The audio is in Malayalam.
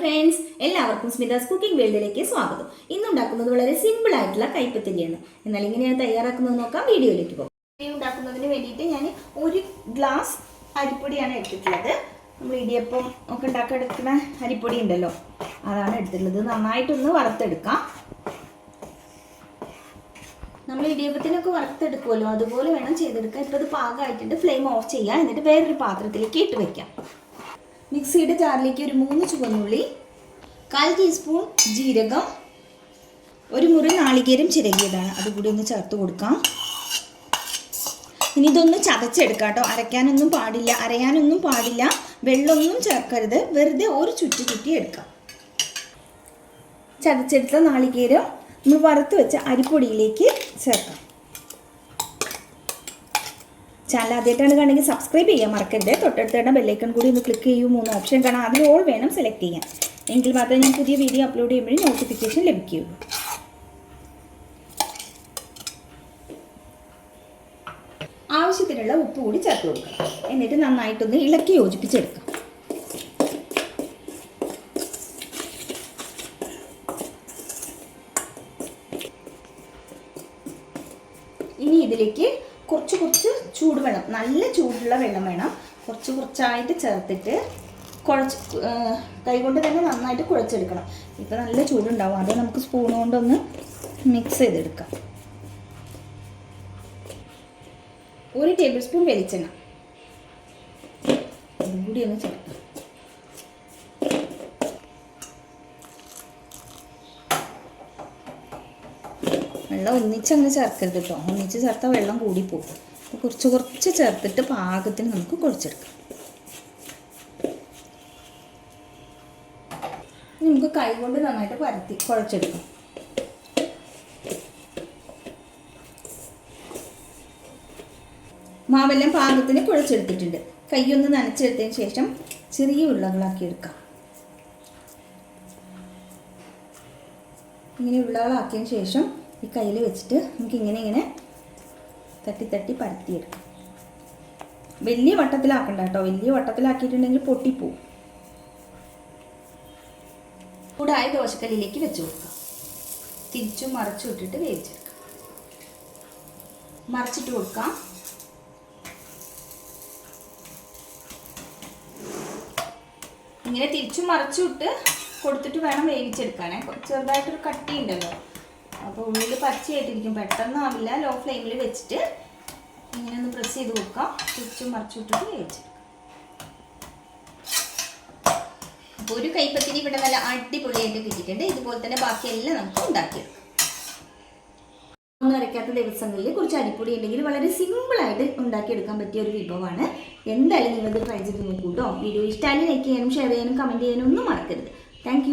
ഫ്രണ്ട്സ്, എല്ലാവർക്കും സ്മിതാസ് കുക്കിംഗ് വേൾഡിലേക്ക് സ്വാഗതം. ഇന്നുണ്ടാക്കുന്നത് വളരെ സിമ്പിൾ ആയിട്ടുള്ള കൈപ്പത്തിരിയാണ്. എന്നാൽ ഇങ്ങനെയാണ് തയ്യാറാക്കുന്നത് നോക്കാം. വീഡിയോയിലേക്ക് പോകും. ഉണ്ടാക്കുന്നതിന് വേണ്ടിയിട്ട് ഞാൻ 1 ഗ്ലാസ് അരിപ്പൊടിയാണ് എടുത്തിട്ടുള്ളത്. നമ്മൾ ഇടിയപ്പം ഒക്കെ ഉണ്ടാക്കിയെടുക്കുന്ന അരിപ്പൊടി ഉണ്ടല്ലോ, അതാണ് എടുത്തിട്ടുള്ളത്. നന്നായിട്ടൊന്ന് വറുത്തെടുക്കാം. നമ്മൾ ഇടിയപ്പത്തിനൊക്കെ വറുത്തെടുക്കുമല്ലോ, അതുപോലെ വേണം ചെയ്തെടുക്കാൻ. ഇപ്പോൾ ഇത് പാകമായിട്ടുണ്ട്. ഫ്ലെയിം ഓഫ് ചെയ്യാം. എന്നിട്ട് വേറൊരു പാത്രത്തിലേക്ക് ഇട്ട് വയ്ക്കാം. മിക്സിയുടെ ജാറിലേക്ക് ഒരു 3 ചുവന്നുള്ളി, 1/4 ടീസ്പൂൺ ജീരകം, 1 മുറി നാളികേരം ചിരകിയതാണ്, അതുകൂടി ഒന്ന് ചേർത്ത് കൊടുക്കാം. ഇനി ഇതൊന്ന് ചതച്ചെടുക്കാം കേട്ടോ. അരയ്ക്കാനൊന്നും പാടില്ല, അരയാനൊന്നും പാടില്ല, വെള്ളമൊന്നും ചേർക്കരുത്. വെറുതെ ഒരു ചുറ്റി എടുക്കാം. ചതച്ചെടുത്ത നാളികേരം നമ്മൾ വറുത്ത് വെച്ച അരിപ്പൊടിയിലേക്ക് ചേർക്കാം. ചാനൽ ആദ്യമായിട്ടാണ് കാണുമെങ്കിൽ സബ്സ്ക്രൈബ് ചെയ്യാൻ മറക്കരുത്. തൊട്ടടുത്തുള്ള ബെല്ലൈക്കൺ കൂടി ഒന്ന് ക്ലിക്ക് ചെയ്യൂ. 3 ഓപ്ഷൻ കാണാം, അതിൽ ഓൾ വേണം സെലക്ട് ചെയ്യാൻ. എങ്കിൽ മാത്രമേ ഞാൻ പുതിയ വീഡിയോ അപ്ലോഡ് ചെയ്യുമ്പോഴും നോട്ടിഫിക്കേഷൻ ലഭിക്കുകയുള്ളൂ. ആവശ്യത്തിനുള്ള ഉപ്പ് കൂടി ചേർത്ത് കൊടുക്കണം. എന്നിട്ട് നന്നായിട്ടൊന്ന് ഇളക്കി യോജിപ്പിച്ചെടുക്കാം. ഇനി ഇതിലേക്ക് കുറച്ച് ചൂടുവെള്ളം, നല്ല ചൂടുള്ള വെള്ളം വേണം. കുറച്ചായിട്ട് ചേർത്തിട്ട് കൈകൊണ്ട് തന്നെ നന്നായിട്ട് കുഴച്ചെടുക്കണം. ഇപ്പോൾ നല്ല ചൂടുണ്ടാവും, അത് നമുക്ക് സ്പൂൺ കൊണ്ടൊന്ന് മിക്സ് ചെയ്തെടുക്കാം. 1 ടേബിൾ സ്പൂൺ വെളിച്ചെണ്ണ അതും കൂടി ഒന്ന് ചേർക്കാം. വെള്ളം ഒന്നിച്ചങ്ങനെ ചേർക്കരുത് കേട്ടോ. ഒന്നിച്ച് ചേർത്താൽ വെള്ളം കൂടിപ്പോകും. കുറച്ച് ചേർത്തിട്ട് പാകത്തിന് നമുക്ക് കുഴച്ചെടുക്കാം. നമുക്ക് കൈ കൊണ്ട് നന്നായിട്ട് പരത്തി കുഴച്ചെടുക്കാം. മാവെല്ലാം പാകത്തിന് കുഴച്ചെടുത്തിട്ടുണ്ട്. കൈയൊന്ന് നനച്ചെടുത്തതിന് ശേഷം ചെറിയ ഉരുളകളാക്കി എടുക്കാം. ഇങ്ങനെ ഉരുളകളാക്കിയതിന് ശേഷം ഈ കയ്യിൽ വെച്ചിട്ട് നമുക്ക് ഇങ്ങനെ തട്ടി പരത്തിയെടുക്കാം. വലിയ വട്ടത്തിലാക്കണ്ട കേട്ടോ. വലിയ വട്ടത്തിലാക്കിയിട്ടുണ്ടെങ്കിൽ പൊട്ടിപ്പോവും. ചൂടായ ദോശക്കല്ലിലേക്ക് വെച്ച് കൊടുക്കാം. തിരിച്ചും മറിച്ചും ഇട്ടിട്ട് വേവിച്ചെടുക്കാം. മറിച്ചിട്ട് കൊടുക്കാം. ഇങ്ങനെ തിരിച്ചും മറിച്ചും ഇട്ട് കൊടുത്തിട്ട് വേണം വേവിച്ചെടുക്കാനേ. ചെറുതായിട്ടൊരു കട്ടി ഉണ്ടല്ലോ, അപ്പോൾ ഉള്ളിൽ പച്ചയായിട്ടിരിക്കും, പെട്ടെന്നാവില്ല. ലോ ഫ്ലെയിമിൽ വെച്ചിട്ട് ഇങ്ങനെ ഒന്ന് പ്രസ് ചെയ്ത് കൊടുക്കാം. തിരിച്ചും മറിച്ചിട്ടിട്ട് വേവിച്ചെടുക്കാം. അപ്പോൾ ഒരു കൈപ്പത്തിരി ഇവിടെ നല്ല അടിപൊളിയായിട്ട് കിട്ടിയിട്ടുണ്ട്. ഇതുപോലെ തന്നെ ബാക്കിയെല്ലാം നമുക്ക് ഉണ്ടാക്കിയെടുക്കാം. ഒന്നും അരയ്ക്കാത്ത ദിവസങ്ങളിൽ കുറച്ച് അരിപ്പൊടി ഉണ്ടെങ്കിൽ വളരെ സിമ്പിളായിട്ട് ഉണ്ടാക്കിയെടുക്കാൻ പറ്റിയ ഒരു വിഭവമാണ്. എന്തായാലും നിങ്ങൾ ട്രൈ ചെയ്ത് നോക്കൂ കേട്ടോ. വീഡിയോ ഇഷ്ടമായി ലൈക്ക് ചെയ്യാനും ഷെയർ ചെയ്യാനും കമൻറ്റ് ചെയ്യാനും ഒന്നും മറക്കരുത്. താങ്ക്